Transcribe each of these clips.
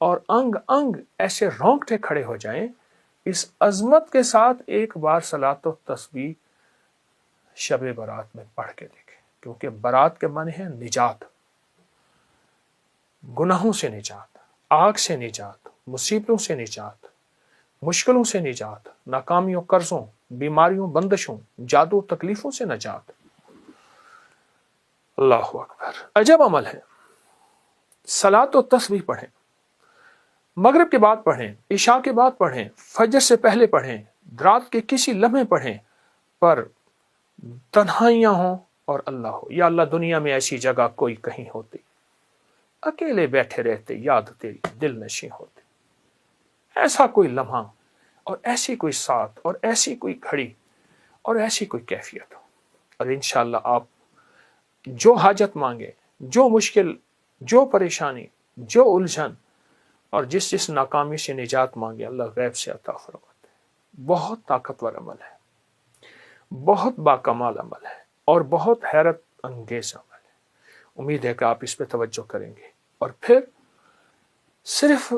اور انگ انگ ایسے رونگٹے کھڑے ہو جائیں اس عظمت کے ساتھ ایک بار صلاۃ و تسبیح شب برات میں پڑھ کے دیکھیں، کیونکہ برات کے معنی ہے نجات، گناہوں سے نجات، آگ سے نجات، مصیبتوں سے نجات، مشکلوں سے نجات، ناکامیوں، قرضوں، بیماریوں، بندشوں، جادو، تکلیفوں سے نجات۔ اللہ اکبر، عجب عمل ہے۔ صلاۃ و تسبیح پڑھیں، مغرب کے بعد پڑھیں، عشاء کے بعد پڑھیں، فجر سے پہلے پڑھیں، رات کے کسی لمحے پڑھیں، پر تنہائیاں ہوں اور اللہ ہو۔ یا اللہ دنیا میں ایسی جگہ کوئی کہیں ہوتی، اکیلے بیٹھے رہتے، یاد تیری دل نشیں ہوتے، ایسا کوئی لمحہ اور ایسی کوئی ساتھ اور ایسی کوئی گھڑی اور ایسی کوئی کیفیت ہو، اور انشاءاللہ آپ جو حاجت مانگے، جو مشکل، جو پریشانی، جو الجھن اور جس ناکامی سے نجات مانگے، اللہ غیب سے عطا فرماتے ہیں۔ بہت طاقتور عمل ہے، بہت باکمال عمل ہے، اور بہت حیرت انگیز عمل ہے۔ امید ہے کہ آپ اس پہ توجہ کریں گے، اور پھر صرف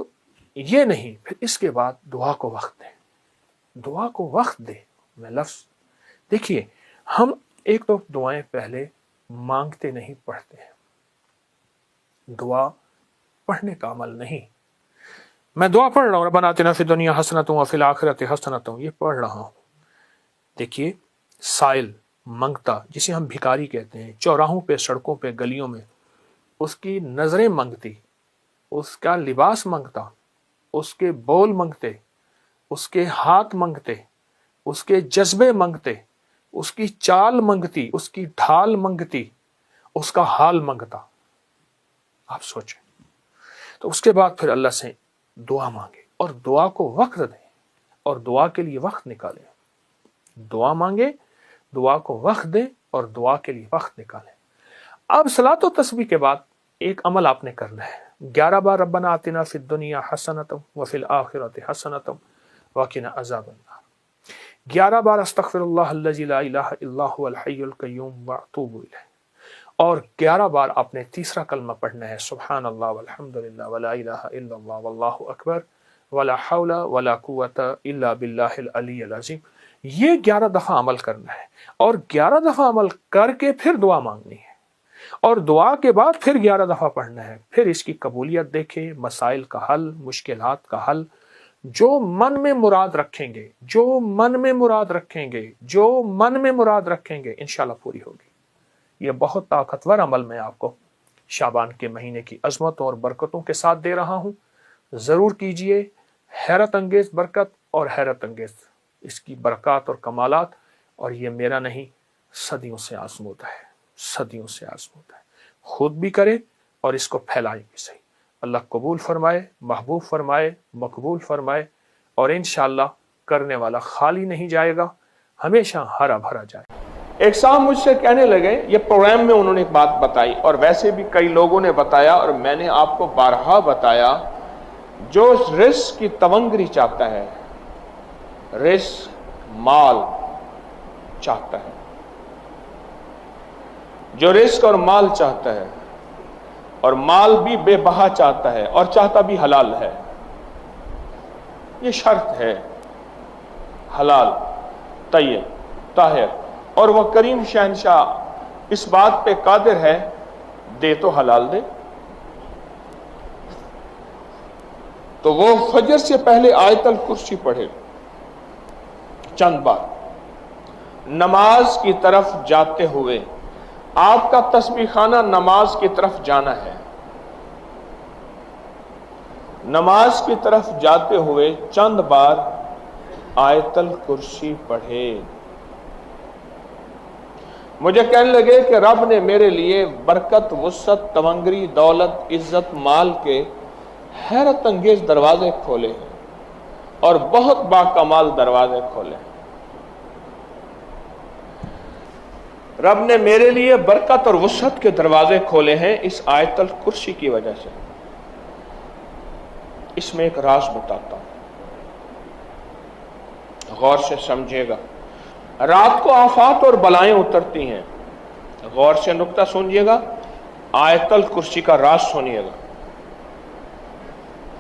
یہ نہیں، پھر اس کے بعد دعا کو وقت دیں، دعا کو وقت دیں۔ میں لفظ دیکھیے، ہم ایک تو دعائیں پہلے مانگتے نہیں، پڑھتے ہیں۔ دعا پڑھنے کا عمل نہیں۔ میں دعا پڑھ رہا ہوں، ربنا آتنا فی الدنیا حسنۃ وفی الآخرۃ حسنۃ، یہ پڑھ رہا ہوں۔ دیکھیے، سائل، منگتا، جسے ہم بھکاری کہتے ہیں، چوراہوں پہ، سڑکوں پہ، گلیوں میں، اس کی نظریں منگتی، اس کا لباس منگتا، اس کے بول منگتے، اس کے ہاتھ منگتے، اس کے جذبے منگتے، اس کی چال منگتی، اس کی ڈھال منگتی، اس کا حال منگتا۔ آپ سوچیں۔ تو اس کے بعد پھر اللہ سے دعا مانگے، اور دعا کو وقت دیں، اور دعا کے لیے وقت نکالیں۔ دعا مانگے، دعا کو وقت دیں، اور دعا کے لیے وقت نکالیں۔ اب صلاۃ و تسبیح کے بعد ایک عمل آپ نے کرنا ہے۔ 11 بار ربنا آتنا فی الدنیا حسنۃ وفی الآخرۃ حسنۃ وقنا عذاب النار، 11 بار استغفر اللہ الذی لا الہ الا هو الحی القیوم واتوب الیہ، اور 11 بار آپ نے تیسرا کلمہ پڑھنا ہے، سبحان اللہ والحمد للہ ولا الہ الا اللہ واللہ اکبر ولا حول ولا قوۃ الا باللہ العلی العظیم۔ یہ 11 دفعہ عمل کرنا ہے، اور 11 دفعہ عمل کر کے پھر دعا مانگنی ہے، اور دعا کے بعد پھر 11 دفعہ پڑھنا ہے۔ پھر اس کی قبولیت دیکھیں، مسائل کا حل، مشکلات کا حل، جو من میں مراد رکھیں گے، جو من میں مراد رکھیں گے، جو من میں مراد رکھیں گے، انشاءاللہ پوری ہوگی۔ یہ بہت طاقتور عمل میں آپ کو شعبان کے مہینے کی عظمتوں اور برکتوں کے ساتھ دے رہا ہوں، ضرور کیجئے۔ حیرت انگیز برکت اور حیرت انگیز اس کی برکات اور کمالات، اور یہ میرا نہیں، صدیوں سے آزمودہ ہے، صدیوں سے آزمودہ ہے۔ خود بھی کریں اور اس کو پھیلائیں بھی صحیح۔ اللہ قبول فرمائے، محبوب فرمائے، مقبول فرمائے، اور انشاءاللہ کرنے والا خالی نہیں جائے گا، ہمیشہ ہرا بھرا جائے گا۔ ایک صاحب مجھ سے کہنے لگے، یہ پروگرام میں انہوں نے ایک بات بتائی، اور ویسے بھی کئی لوگوں نے بتایا، اور میں نے آپ کو بارہا بتایا، جو رزق کی تونگری چاہتا ہے، رزق مال چاہتا ہے، جو رزق اور مال چاہتا ہے، اور مال بھی بے بہا چاہتا ہے، اور چاہتا بھی حلال ہے، یہ شرط ہے، حلال، طیب، طاہر، اور وہ کریم شہنشاہ اس بات پہ قادر ہے، دے تو حلال دے۔ تو وہ فجر سے پہلے آیت الکرسی پڑھے چند بار، نماز کی طرف جاتے ہوئے۔ آپ کا تسبیح خانہ نماز کی طرف جانا ہے، نماز کی طرف جاتے ہوئے چند بار آیت الکرسی پڑھے۔ مجھے کہنے لگے کہ رب نے میرے لیے برکت، وسعت، تونگری، دولت، عزت، مال کے حیرت انگیز دروازے کھولے ہیں، اور بہت باکمال دروازے کھولے ہیں۔ رب نے میرے لیے برکت اور وسعت کے دروازے کھولے ہیں اس آیت الکرسی کی وجہ سے۔ اس میں ایک راز بتاتا ہوں، غور سے سمجھے گا۔ رات کو آفات اور بلائیں اترتی ہیں، غور سے نکتہ سنیے گا، آیت الکرسی کا راز سنیے گا۔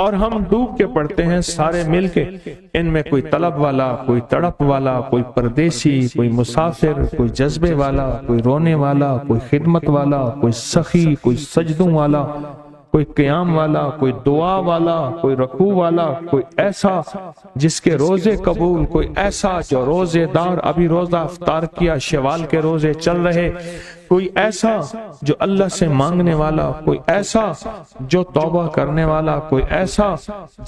اور ہم ڈوب کے پڑھتے ہیں سارے مل کے، ان میں کوئی طلب والا، کوئی تڑپ والا، کوئی پردیسی، کوئی مسافر، کوئی جذبے والا، کوئی رونے والا، کوئی خدمت والا، کوئی سخی، کوئی سجدوں والا، کوئی قیام والا، کوئی دعا والا، کوئی رکوع والا، کوئی ایسا جس کے روزے قبول، کوئی ایسا جو روزے دار ابھی روزہ افطار کیا، شوال کے روزے چل رہے، کوئی ایسا جو اللہ سے مانگنے والا، کوئی ایسا جو توبہ کرنے والا، کوئی ایسا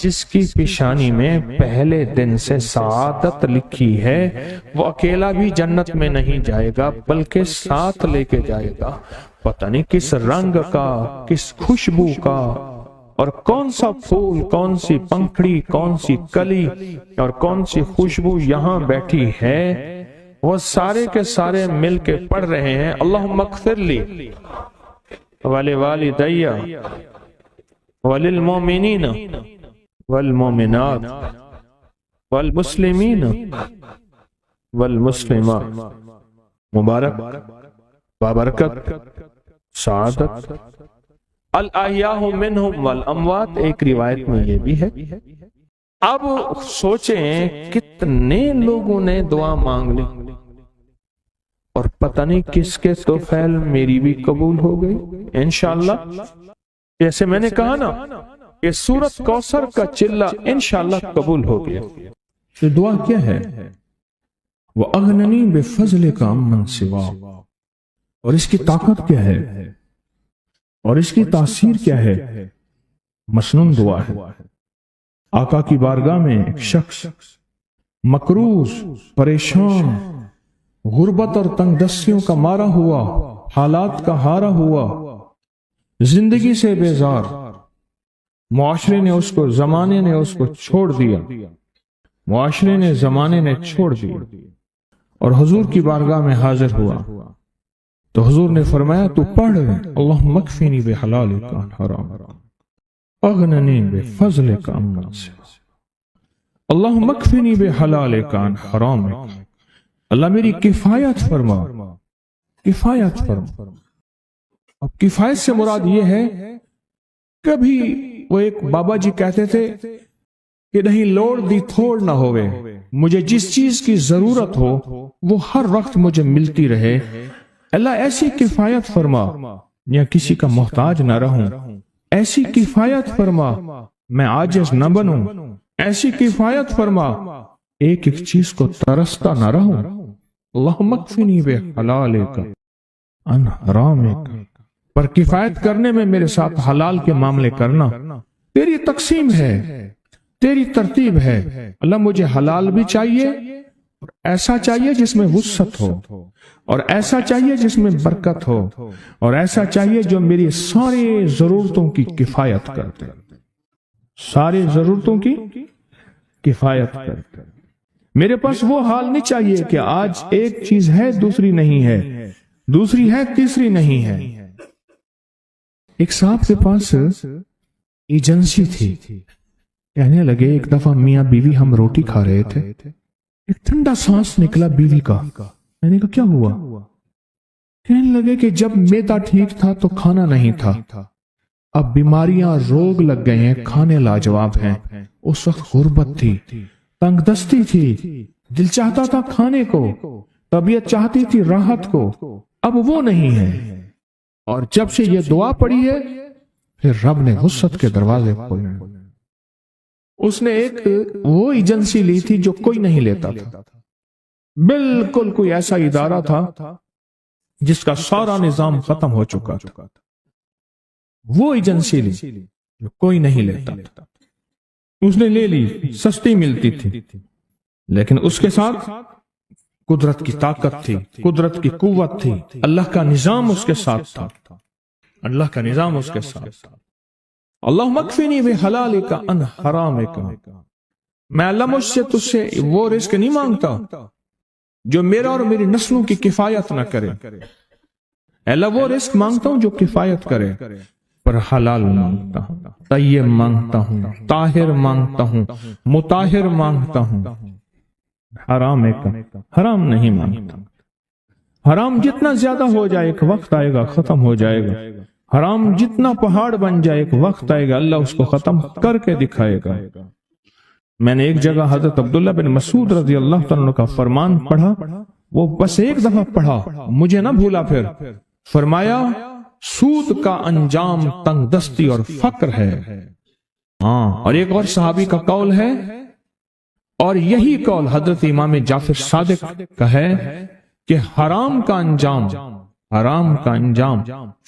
جس کی پیشانی میں پہلے دن سے سعادت لکھی ہے، وہ اکیلا بھی جنت میں نہیں جائے گا بلکہ ساتھ لے کے جائے گا پتہ نہیں کس رنگ کا، کس خوشبو کا، اور کون سا پھول، کون سی پنکھڑی، کون سی کلی اور کون سی خوشبو یہاں بیٹھی ہے، وہ سارے کے سارے مل کے پڑھ رہے ہیں اللہم اغفر لی ولوالدی وللمؤمنین والمؤمنات والمسلمین والمسلمات، مبارک، بابرکت، سعادت، الاحیاء منہم والاموات، ایک روایت میں یہ بھی ہے۔ اب سوچیں کتنے لوگوں نے دعا مانگ لی اور پتہ نہیں کس کے توفیل میری بھی قبول ہو گئی انشاءاللہ۔ جیسے میں نے کہا نا کہ سورۃ کوثر کا چلہ انشاءاللہ قبول ہو گیا۔ یہ دعا کیا ہے؟ وَأَغْنَنِي بِفَضْلِكَ عَمَّنْ سِوَاكَ، اور اس کی طاقت کیا ہے اور اس کی تاثیر کیا ہے؟ مسنون دعا ہے۔ آقا کی بارگاہ میں ایک شخص مقروض، پریشان، غربت اور تنگ دستیوں کا مارا ہوا، حالات کا ہارا ہوا، زندگی سے بیزار، معاشرے نے اس کو، زمانے نے اس کو چھوڑ دیا، معاشرے نے، زمانے نے چھوڑ دیا، اور حضور کی بارگاہ میں حاضر ہوا تو حضور نے فرمایا تو پڑھ اللہم اکفنی بحلالک عن حرام اغننی بفضلک عمن سواک، اللہم اکفنی بحلالک عن حرامک، اللہ میری کفایت فرما، کفایت فرما۔ اب کفایت سے مراد یہ ہے، کبھی وہ ایک بابا جی کہتے تھے کہ نہیں لوڑ دی تھوڑ نہ ہوئے، مجھے جس چیز کی ضرورت ہو وہ ہر وقت مجھے ملتی رہے، اللہ ایسی کفایت فرما، یا کسی کا محتاج نہ رہوں، ایسی کفایت فرما میں عاجز نہ بنوں، ایسی کفایت فرما ایک ایک چیز کو ترستا نہ رہوں، اللہم اکفنی بحلالک عن حرامک، پر کفایت کرنے میں میرے ساتھ حلال کے معاملے کرنا، تیری تقسیم ہے، تیری ترتیب ہے، اللہ مجھے حلال بھی چاہیے، اور ایسا چاہیے جس میں وسعت ہو، اور ایسا چاہیے جس میں برکت ہو، اور ایسا چاہیے جو میری ساری ضرورتوں کی کفایت کرتے، ساری ضرورتوں کی کفایت کرتے۔ میرے پاس وہ حال نہیں چاہیے کہ آج ایک چیز ہے دوسری نہیں ہے، دوسری ہے تیسری نہیں ہے۔ ایک صاحب کے پاس ایجنسی تھی، کہنے لگے ایک دفعہ میاں بیوی ہم روٹی کھا رہے تھے، ایک ٹھنڈا سانس نکلا بیوی کا، میں نے کہا کیا ہوا؟ کہنے لگے کہ جب میدا ٹھیک تھا تو کھانا نہیں تھا، اب بیماریاں، روگ لگ گئے ہیں، کھانے لاجواب ہیں، اس وقت غربت تھی، تنگ دستی تھی، دل چاہتا تھا کھانے کو، طبیعت چاہتی تھی راحت کو، اب وہ نہیں ہے، اور جب سے یہ دعا پڑی ہے پھر رب نے وسعت کے دروازے کھولے۔ اس نے ایک وہ ایجنسی لی تھی جو کوئی نہیں لیتا تھا، بالکل کوئی ایسا ادارہ تھا جس کا سارا نظام ختم ہو چکا تھا، وہ ایجنسی لی جو کوئی نہیں لیتا تھا، اس نے لے لی، سستی ملتی تھی، لیکن اس کے ساتھ قدرت کی طاقت تھی، قدرت کی قوت تھی، اللہ کا نظام اس کے ساتھ تھا، اللہ کا نظام اس کے ساتھ تھا۔ اللہم اکفنی بحلالک عن حرامک، میں اللہ مجھ سے تجھ سے وہ رزق نہیں مانگتا جو میرا اور میری نسلوں کی کفایت نہ کرے، اللہ وہ رزق مانگتا ہوں جو کفایت کرے، پر حلال مانگتا ہوں، طیب مانگتا ہوں، طاہر مانگتا ہوں، مطہر مانگتا ہوں، حرام حرام نہیں مانگتا۔ حرام جتنا زیادہ ہو جائے ایک وقت آئے گا ختم ہو جائے گا، حرام جتنا پہاڑ بن جائے ایک وقت آئے گا اللہ اس کو ختم کر کے دکھائے گا۔ میں نے ایک جگہ حضرت عبداللہ بن مسعود رضی اللہ تعالیٰ کا فرمان پڑھا، وہ بس ایک دفعہ پڑھا، مجھے نہ بھولا، پھر فرمایا سود کا انجام تنگ دستی اور فقر ہے۔ ہاں، اور ایک اور صحابی کا قول ہے، اور یہی قول حضرت امام جعفر صادق کا ہے کہ حرام کا انجام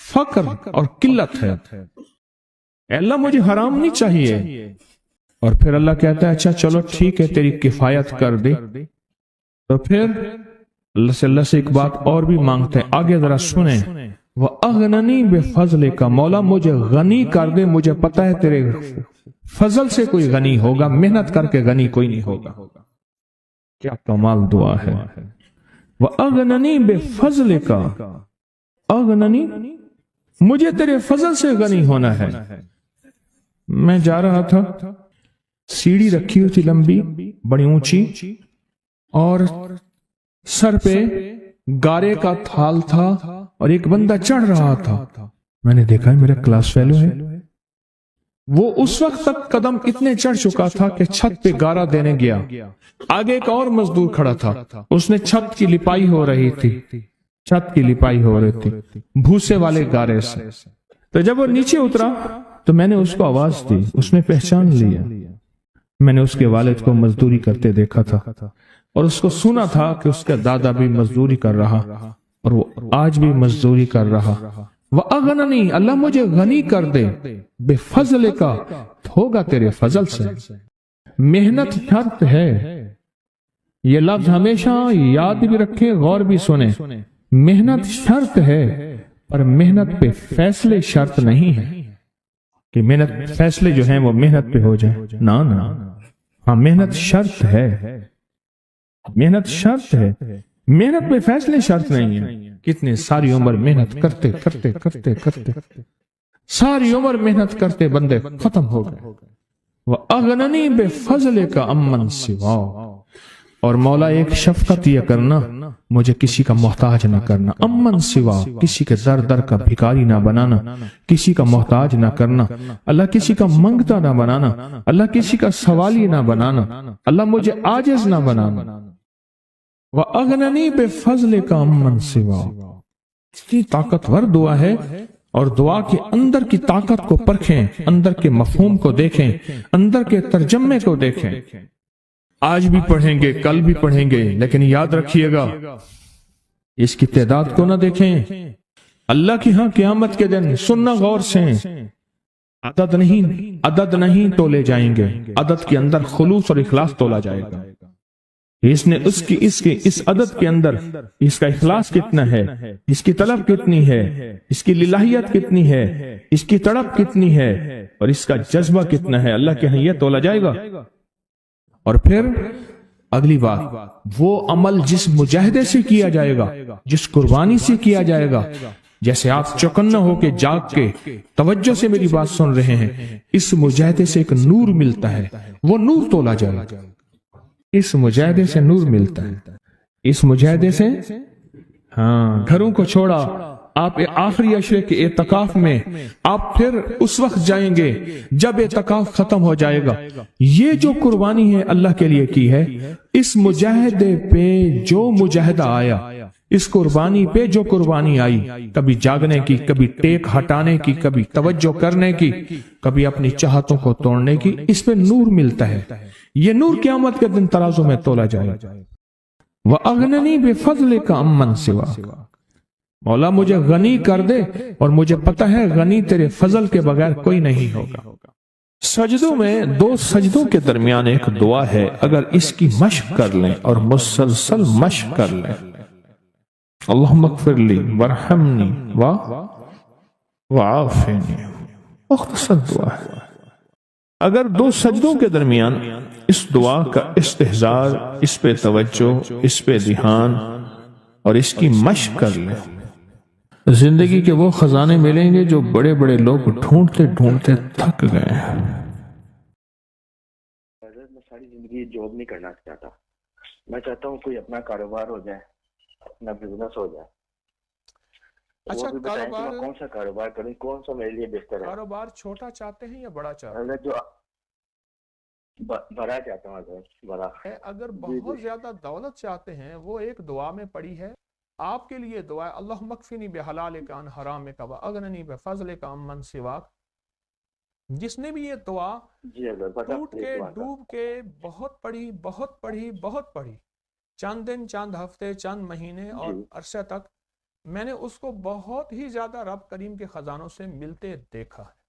فقر اور قلت ہے۔ اے اللہ مجھے حرام نہیں چاہیے، اور پھر اللہ کہتا ہے اچھا چلو ٹھیک ہے تیری کفایت کر دی، تو پھر اللہ سے ایک بات اور بھی مانگتے ہیں، آگے ذرا سنیں، وَأَغْنَنِي بِفَضْلِكَ، مولا مجھے غنی کر دے، مجھے پتا ہے تیرے فضل سے کوئی غنی ہوگا، محنت کر کے غنی کوئی نہیں ہوگا۔ کیا کمال دعا ہے، وَأَغْنَنِي بِفَضْلِكَ، اغننی، مجھے تیرے فضل سے غنی ہونا ہے۔ میں جا رہا تھا، سیڑھی رکھی ہوئی تھی لمبی بڑی اونچی، اور سر پہ گارے کا تھال تھا اور ایک بندہ چڑھ رہا تھا۔ میں نے دیکھا میرا کلاس فیلو ہے، وہ اس وقت تک قدم اتنے چڑھ چکا تھا کہ چھت پہ گارا دینے گیا، آگے ایک اور مزدور کھڑا تھا، اس نے چھت کی لپائی ہو رہی تھی، بھوسے والے گارے سے۔ تو جب وہ نیچے اترا تو میں نے اس کو آواز دی، اس نے پہچان لیا، میں نے اس کے والد کو مزدوری کرتے دیکھا تھا، اور اس کو سنا تھا کہ اس کا دادا بھی مزدوری کر رہا اور وہ آج بھی مزدوری کر رہا۔ وَأَغْنَنِي، اللہ مجھے غنی کر دے، بِفَضْلِكَ، ہوگا تیرے فضل سے۔ محنت شرط ہے، یہ لفظ ہمیشہ یاد بھی رکھیں، غور بھی سنیں، محنت شرط ہے، پر محنت پہ فیصلے شرط نہیں ہے کہ محنت فیصلے جو ہیں وہ محنت پہ ہو جائیں، نا نا، ہاں محنت شرط ہے، محنت شرط ہے، محنت پہ فیصلے شرط نہیں ہے۔ کتنے ساری عمر محنت کرتے کرتے کرتے کرتے ساری عمر محنت کرتے بندے ختم ہو گئے۔ وَأَغْنَنِي بِفَضْلِكَ عَمَّنْ سِوَاكَ، اور مولا ایک شفقت یہ کرنا، مجھے کسی کا محتاج نہ کرنا، امن سوا، کسی کے در در کا بھکاری نہ بنانا، کسی کا محتاج نہ کرنا، اللہ کسی کا منگتا نہ بنانا، اللہ کسی کا سوالی نہ بنانا، اللہ مجھے عاجز نہ بنانا۔ وَأَغْنَنِي بِفَضْلِكَ عَمَّنْ سِوَاكَ، اتنی طاقتور دعا ہے، اور دعا کے اندر کی طاقت کو پرکھیں، اندر کے مفہوم کو دیکھیں، اندر کے ترجمے کو دیکھیں۔ آج بھی پڑھیں گے، کل بھی پڑھیں گے، لیکن یاد رکھیے گا اس کی تعداد کو نہ دیکھیں، اللہ کی ہاں قیامت کے دن سننا غور سے، عدد نہیں تولے جائیں گے، عدد کے اندر خلوص اور اخلاص تولا جائے گا۔ اس نے اس عدد کے اندر اس کا اخلاص کتنا ہے، اس کی طلب کتنی ہے، اس کی للہیت کتنی ہے، اس کی تڑپ کتنی ہے، اور اس کا جذبہ کتنا ہے، اللہ کے ہاں یہ تولا جائے گا۔ اور پھر اگلی بات، وہ عمل جس مجاہدے سے کیا جائے گا، جس قربانی سے کیا جائے گا، جیسے آپ چوکنا ہو کے جاگ کے توجہ سے میری بات سن رہے ہیں، اس مجاہدے سے ایک نور ملتا ہے، وہ نور تولا جائے گا، اس مجاہدے سے نور ملتا ہے، اس مجاہدے سے، ہاں گھروں کو چھوڑا، آپ آخری عشرے کے اعتکاف میں آپ پھر اس وقت جائیں گے جب اعتکاف ختم ہو جائے گا۔ یہ جو قربانی ہے اللہ کے لیے کی ہے، اس مجاہدے پہ جو مجاہدہ آیا، اس قربانی پہ جو قربانی آئی، کبھی جاگنے کی، کبھی ٹیک ہٹانے کی، کبھی توجہ کرنے کی، کبھی اپنی چاہتوں کو توڑنے کی، اس پہ نور ملتا ہے۔ یہ نور قیامت کے دن ترازو میں تولا جائے۔ وَأَغْنَنِي بِفَضْلِكَ عَمَّنْ سِوَاكَ، مولا مجھے غنی کر دے، اور مجھے پتا ہے غنی تیرے فضل کے بغیر کوئی نہیں ہوگا۔ سجدوں میں، دو سجدوں کے درمیان ایک دعا ہے، اگر اس کی مشق کر لیں اور مسلسل مشق کر لیں، اللہم اغفر لی ورحمنی وعافنی، مختصر دعا ہے۔ اگر دو سجدوں کے درمیان اس دعا کا استحضار، اس پہ توجہ، اس پہ دھیان اور اس کی مشق کر لیں، زندگی کے وہ خزانے ملیں گے جو بڑے بڑے لوگ ڈھونڈتے ڈھونڈتے تھک گئے ہیں۔ میں ساری زندگی جاب نہیں کرنا چاہتا، میں چاہتا ہوں کوئی اپنا کاروبار ہو جائے، اپنا بزنس ہو جائے۔ اچھا وہ بھی بتائیں کہ کاروبار میں کون سا کاروبار کروں, کون سا میرے لیے بہتر ہے. کاروبار چھوٹا چاہتے ہیں یا بڑا چاہتے اگر جو بڑا چاہتا ہوں, اگر بڑا ہیں؟ اگر جی بہت جی زیادہ دولت چاہتے ہیں, وہ ایک دعا میں پڑی ہے آپ کے لیے دعا ہے, اللہم اکفنی بحلالک عن حرامک واغننی بفضلک عمن سواک. جس نے بھی یہ دعا جی اگر پتا ٹوٹ کے ڈوب کے بہت پڑھی, چند دن, چند ہفتے, چند مہینے اور جی عرصے تک, میں نے اس کو بہت ہی زیادہ رب کریم کے خزانوں سے ملتے دیکھا ہے.